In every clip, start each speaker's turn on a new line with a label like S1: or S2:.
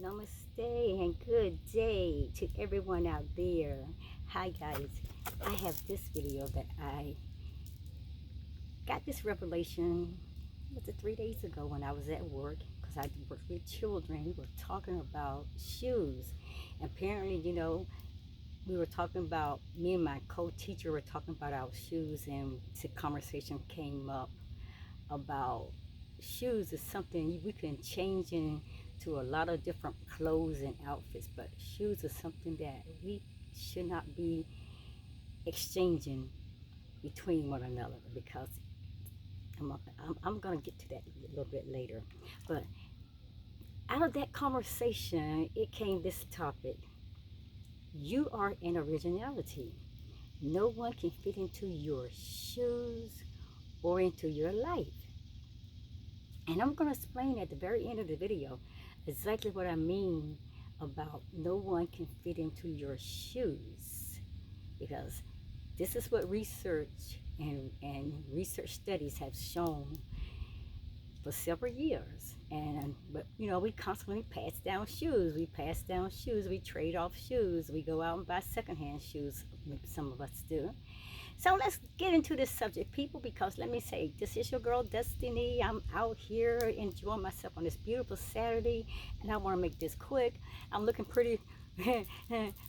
S1: Namaste and good day to everyone out there. Hi guys, I have this video that I got this revelation, was it 3 days ago when I was at work, because I work with children. We were talking about shoes. Apparently, we were talking about, me and my co-teacher were talking about our shoes, and the conversation came up about shoes is something we can change into a lot of different clothes and outfits, but shoes is something that we should not be exchanging between one another, because I'm going to get to that a little bit later. But out of that conversation, it came this topic: you are an originality. No one can fit into your shoes or into your life. And I'm going to explain at the very end of the video exactly what I mean about no one can fit into your shoes. Because this is what research and research studies have shown for several years. But we constantly pass down shoes. We trade off shoes. We go out and buy secondhand shoes. Maybe some of us do. So let's get into this subject, people, because let me say, this is your girl Destiny. I'm out here enjoying myself on this beautiful Saturday, and I want to make this quick. I'm looking pretty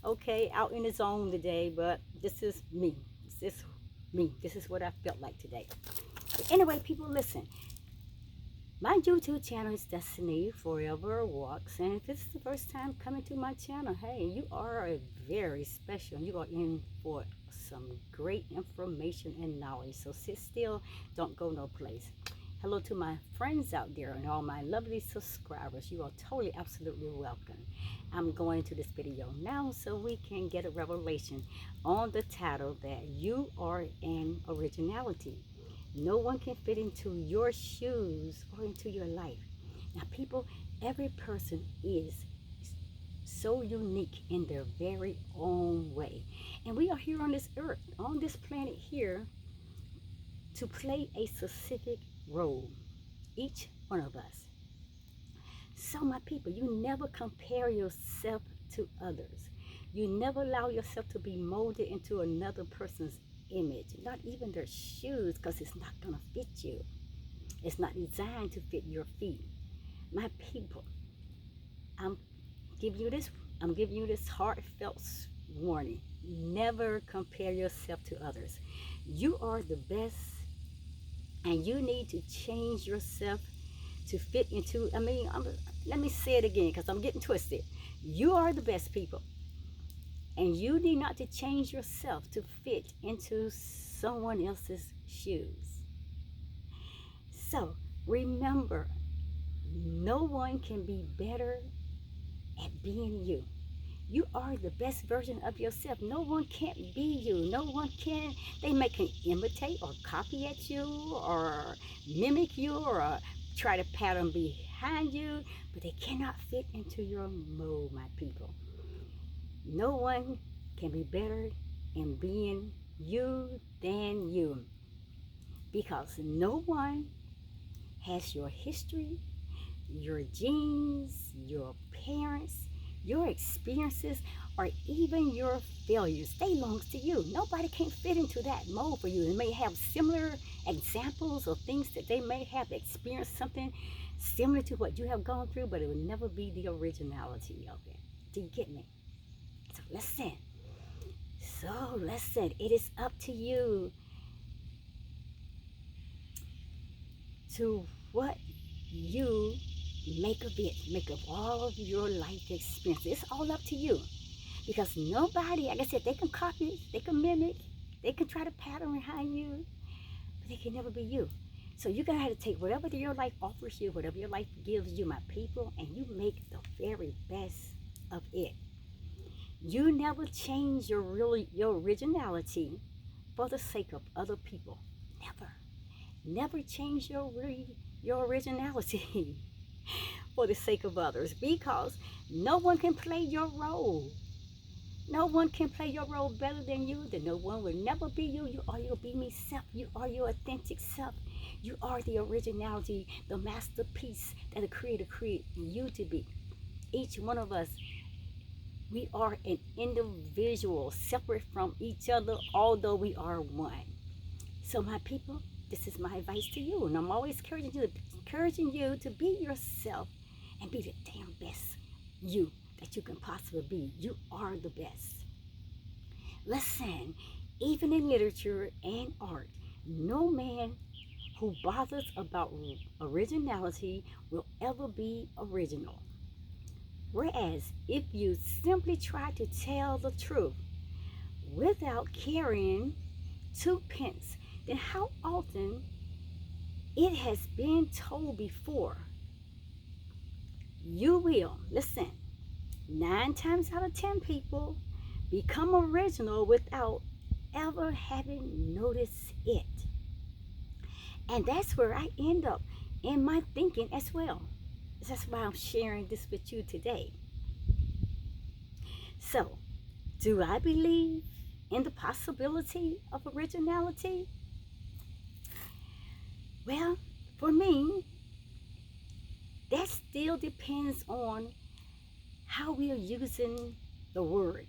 S1: okay, out in the zone today, but this is me. This is what I felt like today. But anyway, people, listen. My YouTube channel is Destiny Forever Walks, and if it's the first time coming to my channel, hey, you are a very special. You are in for some great information and knowledge. So sit still, don't go no place. Hello to my friends out there and all my lovely subscribers. You are totally, absolutely welcome. I'm going to this video now so we can get a revelation on the title that you are an originality. No one can fit into your shoes or into your life. Now, people, every person is so unique in their very own way. And we are here on this earth, on this planet here, to play a specific role, each one of us. So, my people, you never compare yourself to others. You never allow yourself to be molded into another person's image, not even their shoes, because it's not going to fit you. It's not designed to fit your feet. My people, I'm giving you this heartfelt warning. Never compare yourself to others. You are the best, and you need to change yourself to fit into, let me say it again because I'm getting twisted. You are the best, people. And you need not to change yourself to fit into someone else's shoes. So remember, no one can be better at being you. You are the best version of yourself. No one can't be you. No one can. They may can imitate or copy at you or mimic you or try to pattern behind you, but they cannot fit into your mold, my people. No one can be better in being you than you, because no one has your history, your genes, your parents, your experiences, or even your failures. They belong to you. Nobody can fit into that mold for you. They may have similar examples of things that they may have experienced something similar to what you have gone through, but it will never be the originality of it. Do you get me? So listen, it is up to you to what you make of it, make of all of your life experience. It's all up to you, because nobody, like I said, they can copy, they can mimic, they can try to pattern behind you, but they can never be you. So you're going to have to take whatever your life offers you, whatever your life gives you, my people, and you make the very best of it. You never change your originality for the sake of other people. Never change your originality for the sake of others, because no one can play your role. No one can play your role better than you. Then no one will never be you. You are your BeMe self. You are your authentic self. You are the originality, the masterpiece that the Creator created you to be. each one of us, we are an individual, separate from each other, although we are one. So my people, this is my advice to you, and I'm always encouraging you to be yourself and be the damn best you that you can possibly be. You are the best. Listen, even in literature and art, no man who bothers about originality will ever be original. Whereas if you simply try to tell the truth without carrying two pence, then how often it has been told before, you will, listen, 9 times out of 10 people become original without ever having noticed it. And that's where I end up in my thinking as well. That's why I'm sharing this with you today. So, do I believe in the possibility of originality? Well, for me, that still depends on how we are using the word.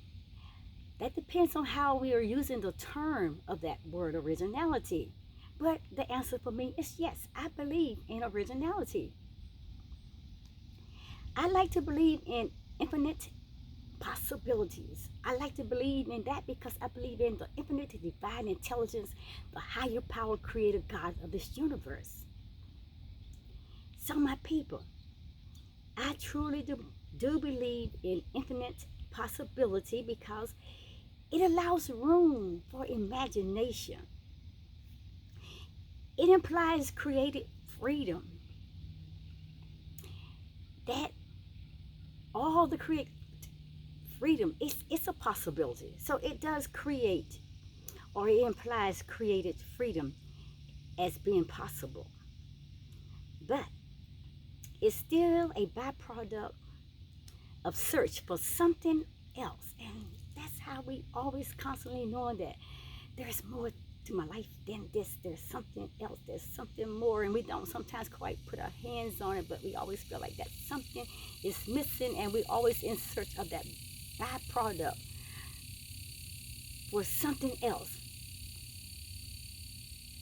S1: That depends on how we are using the term of that word, originality. But the answer for me is yes, I believe in originality. I like to believe in infinite possibilities. I like to believe in that because I believe in the infinite divine intelligence, the higher power creator God of this universe. So my people, I truly do believe in infinite possibility because it allows room for imagination. It implies creative freedom. That all the create freedom, it's a possibility. So it does create, or it implies created freedom as being possible. But it's still a byproduct of search for something else. And that's how we always constantly know that there's more to my life than this. There's something else. There's something more. And we don't sometimes quite put our hands on it, but we always feel like that something is missing, and we're always in search of that byproduct for something else.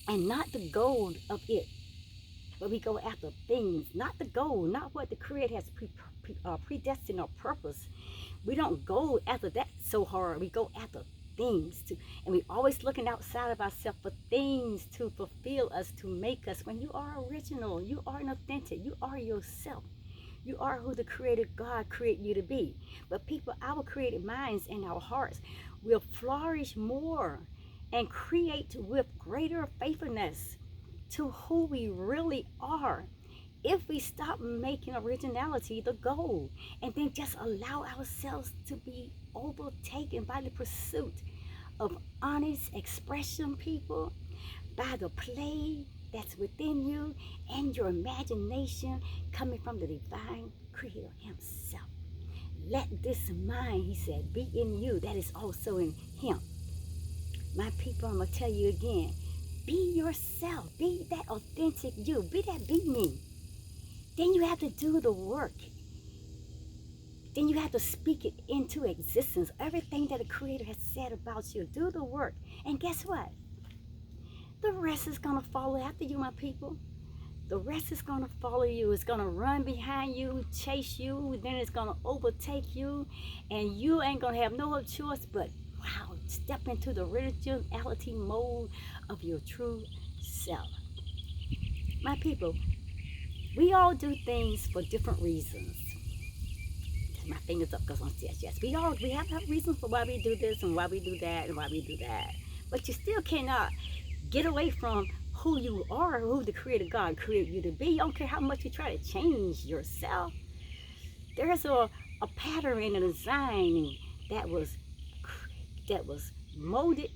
S1: And not the goal of it, but we go after things, not the goal, not what the Creator has predestined or purpose. We don't go after that so hard. We go after things to, and we always looking outside of ourselves for things to fulfill us, to make us. When you are original, you are an authentic, you are yourself. You are who the Creator God created you to be. But people, our creative minds and our hearts will flourish more and create with greater faithfulness to who we really are if we stop making originality the goal and then just allow ourselves to be overtaken by the pursuit of honest expression, people, by the play that's within you and your imagination coming from the divine Creator Himself. Let this mind, He said, be in you that is also in Him. My people, I'm going to tell you again, be yourself. Be that authentic you. Be that BeMe. Then you have to do the work. Then you have to speak it into existence. Everything that the Creator has said about you. Do the work. And guess what? The rest is going to follow after you, my people. The rest is going to follow you. It's going to run behind you, chase you. Then it's going to overtake you. And you ain't going to have no other choice but, wow, step into the originality mode of your true self. My people, we all do things for different reasons. My fingers up because I'm yes. We have reasons for why we do this and why we do that and why we do that. But you still cannot get away from who you are, who the Creator God created you to be. I don't care how much you try to change yourself. There's a pattern and a design that was molded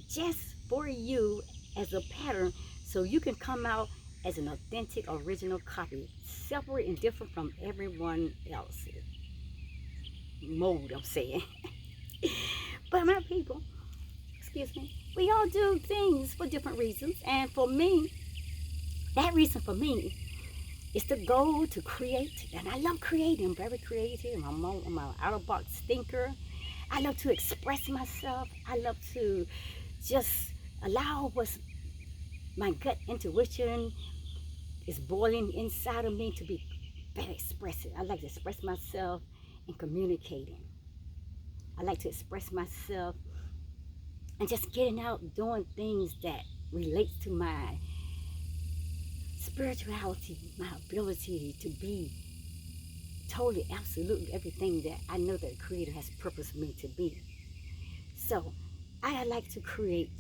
S1: just for you as a pattern, so you can come out as an authentic, original copy, separate and different from everyone else's mold, I'm saying. But my people, excuse me, we all do things for different reasons. And for me, that reason for me It's the goal to create, and I love creating. I'm very creative. I'm an out-of-box thinker. I love to express myself. I love to just allow what's my gut intuition is boiling inside of me to be better expressive. I like to express myself in communicating. I like to express myself and just getting out doing things that relates to my spirituality, my ability to be totally, absolutely everything that I know that the Creator has purposed me to be. So I like to create,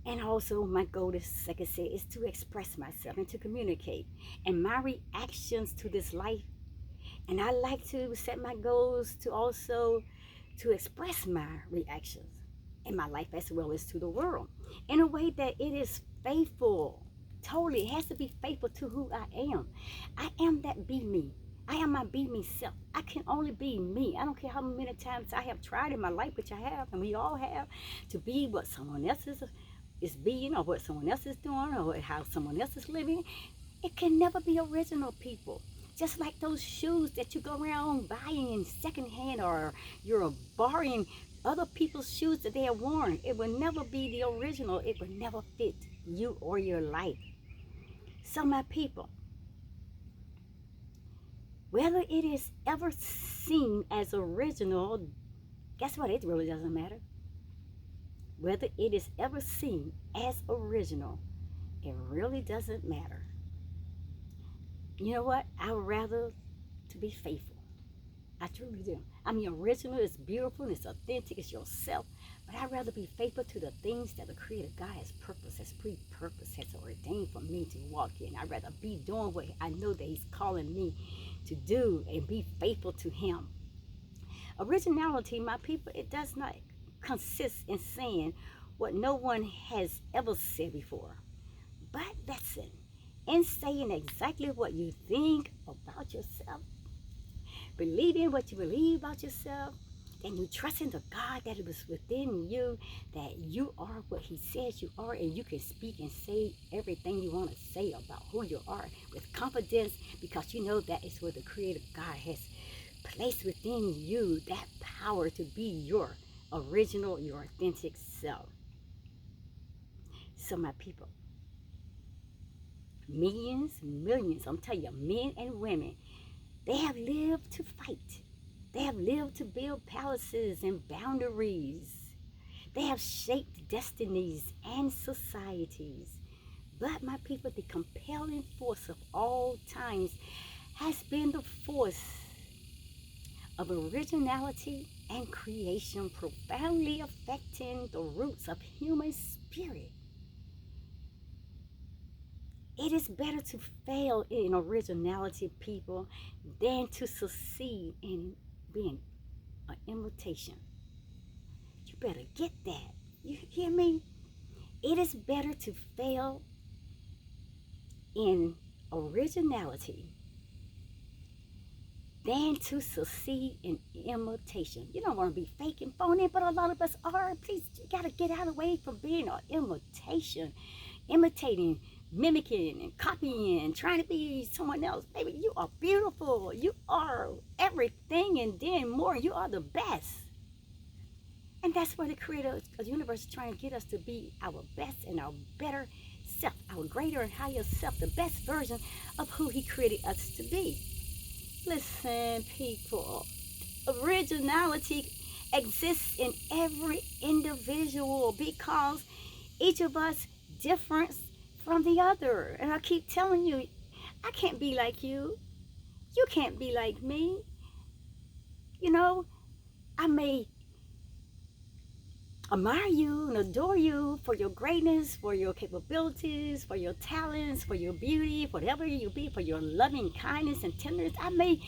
S1: and also my goal is, like I said, is to express myself and to communicate. And my reactions to this life, and I like to set my goals to also to express my reactions in my life as well as to the world in a way that it is faithful. Totally, it has to be faithful to who I am. I am that BeMe. I am my BeMe self. I can only be me. I don't care how many times I have tried in my life, which I have, and we all have, to be what someone else is being, or what someone else is doing, or how someone else is living. It can never be original, people. Just like those shoes that you go around buying in secondhand, or you're borrowing other people's shoes that they have worn. It will never be the original. It will never fit you or your life. So my people, whether it is ever seen as original, guess what? It really doesn't matter. Whether it is ever seen as original, it really doesn't matter. You know what? I would rather to be faithful. I truly do. I mean, original is beautiful and it's authentic, it's yourself. But I'd rather be faithful to the things that the Creator God has purpose, has pre-purpose, has ordained for me to walk in. I'd rather be doing what I know that He's calling me to do and be faithful to Him. Originality, my people, it does not consist in saying what no one has ever said before. But listen, in saying exactly what you think about yourself, believing what you believe about yourself, and you trust in the God that it was within you, that you are what He says you are, and you can speak and say everything you want to say about who you are with confidence, because you know that is what the Creator God has placed within you, that power to be your original, your authentic self. So my people, millions, I'm telling you, men and women, they have lived to fight. They have lived to build palaces and boundaries. They have shaped destinies and societies. But my people, the compelling force of all times has been the force of originality and creation, profoundly affecting the roots of human spirit. It is better to fail in originality, people, than to succeed in being an imitation. You better get that. You hear me? It is better to fail in originality than to succeed in imitation. You don't want to be fake and phony, but a lot of us are. Please, you got to get out of the way from being an imitation, imitating, mimicking, and copying, and trying to be someone else. Baby, you are beautiful. You are everything, and then more. You are the best. And that's where the Creator of the universe is trying to get us to be our best and our better self, our greater and higher self, the best version of who He created us to be. Listen, people, originality exists in every individual because each of us differs from the other. And I keep telling you, I can't be like you. You can't be like me. You know, I may admire you and adore you for your greatness, for your capabilities, for your talents, for your beauty, whatever you be, for your loving kindness and tenderness. I may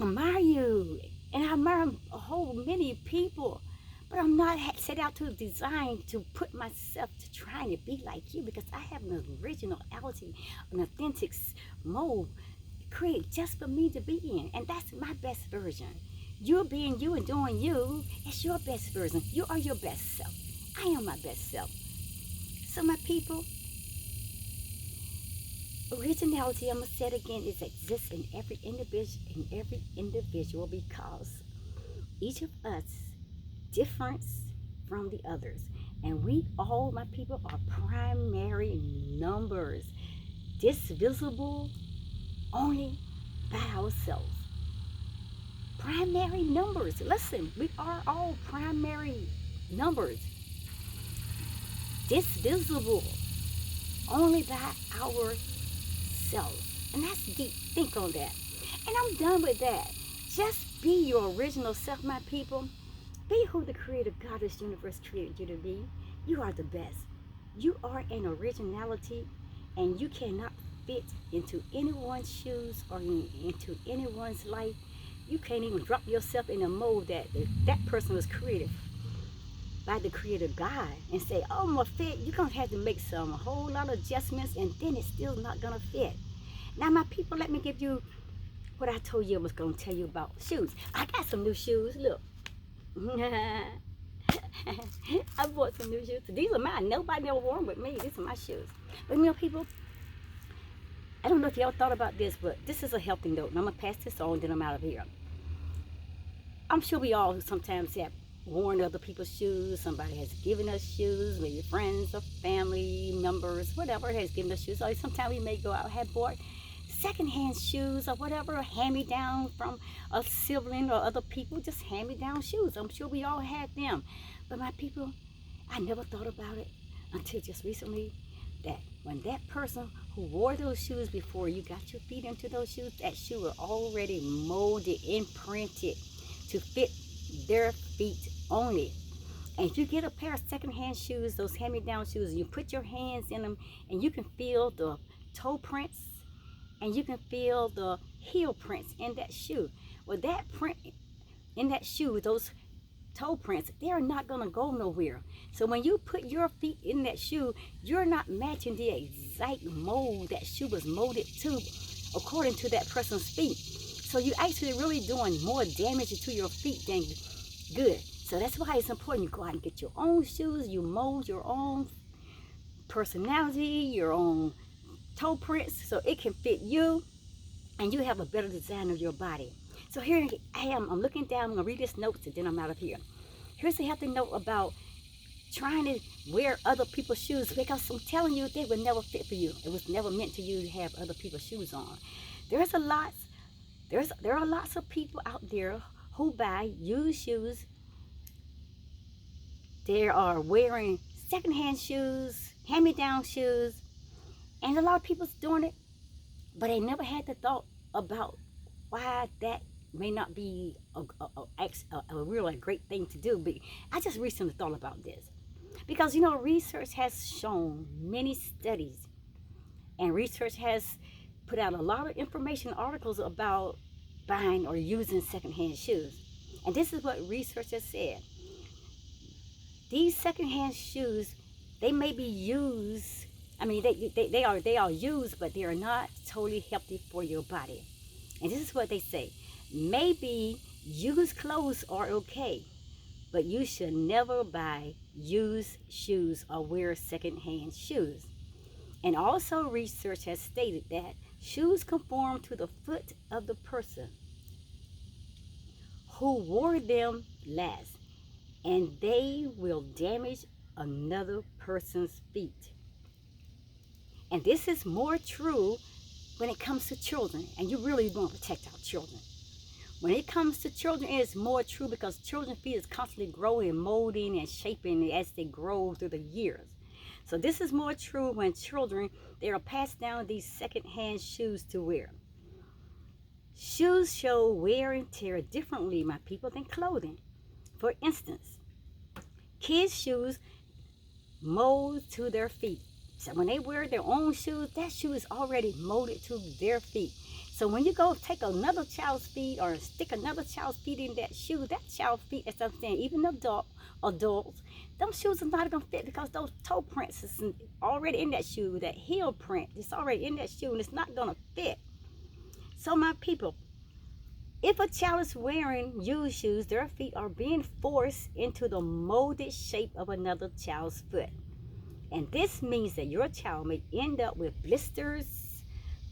S1: admire you, and I admire a whole many people, but I'm not set out to design to put myself to trying to be like you, because I have an originality, an authentic mode created just for me to be in, and that's my best version. You being you and doing you is your best version. You are your best self. I am my best self. So my people, Originality, I'm gonna say it again, is exists in every individual because each of us difference from the others. And we all, my people, are primary numbers, divisible only by ourselves. Primary numbers. Listen, we are all primary numbers, divisible only by ourselves. And that's deep. Think on that. And I'm done with that. Just be your original self, my people. Be who the creator God of this universe created you to be. You are the best. You are an originality, and you cannot fit into anyone's shoes or into anyone's life. You can't even drop yourself in a mold that that person was created by the creator God and say, oh, I'm gonna fit. You're gonna have to make some a whole lot of adjustments, and then it's still not gonna fit. Now, my people, let me give you what I told you I was gonna tell you about shoes. I got some new shoes. Look. I bought some new shoes. These are mine. Nobody ever wore them with me. These are my shoes. But you know, people, I don't know if y'all thought about this, but this is a healthy note. And I'm going to pass this on, then I'm out of here. I'm sure we all sometimes have worn other people's shoes. Somebody has given us shoes, maybe friends or family members, whatever, has given us shoes. Or sometimes we may go out and have bought secondhand shoes or whatever, hand-me-down from a sibling or other people, just hand-me-down shoes. I'm sure we all had them. But my people, I never thought about it until just recently, that when that person who wore those shoes before you got your feet into those shoes, that shoe was already molded, imprinted to fit their feet only. And if you get a pair of secondhand shoes, those hand-me-down shoes, and you put your hands in them, and you can feel the toe prints, and you can feel the heel prints in that shoe. Well, that print in that shoe, those toe prints, they're not going to go nowhere. So when you put your feet in that shoe, you're not matching the exact mold that shoe was molded to according to that person's feet. So you're actually really doing more damage to your feet than good. So that's why it's important you go out and get your own shoes. You mold your own personality, your own toe prints, so it can fit you and you have a better design of your body. So here I am, I'm looking down, I'm gonna read this notes and then I'm out of here. Here's a healthy note about trying to wear other people's shoes, because I'm telling you, they would never fit for you. It was never meant to you to have other people's shoes on. There are lots of people out there who buy used shoes. They are wearing secondhand shoes, hand-me-down shoes, and a lot of people's doing it, but they never had the thought about why that may not be a really great thing to do. But I just recently thought about this. Because, you know, research has shown many studies, and research has put out a lot of information, articles about buying or using secondhand shoes. And this is what research has said. These secondhand shoes, they may be used, I mean, they are used, but they are not totally healthy for your body. And this is what they say. Maybe used clothes are okay, but you should never buy used shoes or wear secondhand shoes. And also research has stated that shoes conform to the foot of the person who wore them last, and they will damage another person's feet. And this is more true when it comes to children, and you really want to protect our children. When it comes to children, it is more true because children's feet is constantly growing, molding, and shaping as they grow through the years. So this is more true when children, they are passed down these second-hand shoes to wear. Shoes show wear and tear differently, my people, than clothing. For instance, kids' shoes mold to their feet. So when they wear their own shoes, that shoe is already molded to their feet. So when you go take another child's feet or stick another child's feet in that shoe, that child's feet, as I'm saying, even adults, those shoes are not going to fit because those toe prints is already in that shoe. That heel print is already in that shoe, and it's not going to fit. So my people, if a child is wearing used shoes, their feet are being forced into the molded shape of another child's foot. And this means that your child may end up with blisters,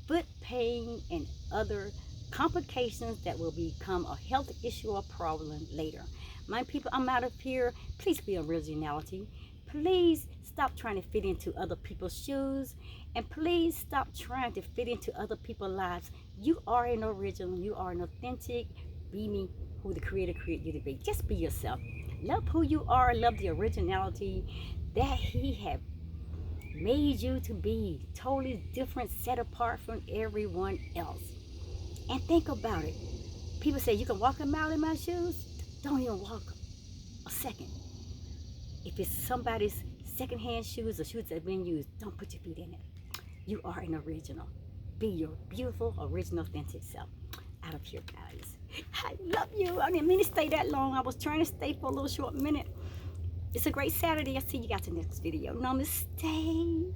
S1: foot pain, and other complications that will become a health issue or problem later. My people, I'm out of here. Please be originality. Please stop trying to fit into other people's shoes. And please stop trying to fit into other people's lives. You are an original. You are an authentic. Be me, who the Creator created you to be. Just be yourself. Love who you are. Love the originality that He had made you to be. Totally different, set apart from everyone else. And think about it. People say you can walk a mile in my shoes. Don't even walk a second. If it's somebody's secondhand shoes or shoes that have been used, don't put your feet in it. You are an original. Be your beautiful, original, authentic self. Out of here, guys. I love you. I didn't mean to stay that long. I was trying to stay for a little short minute. It's a great Saturday. I'll see you guys in the next video. Namaste.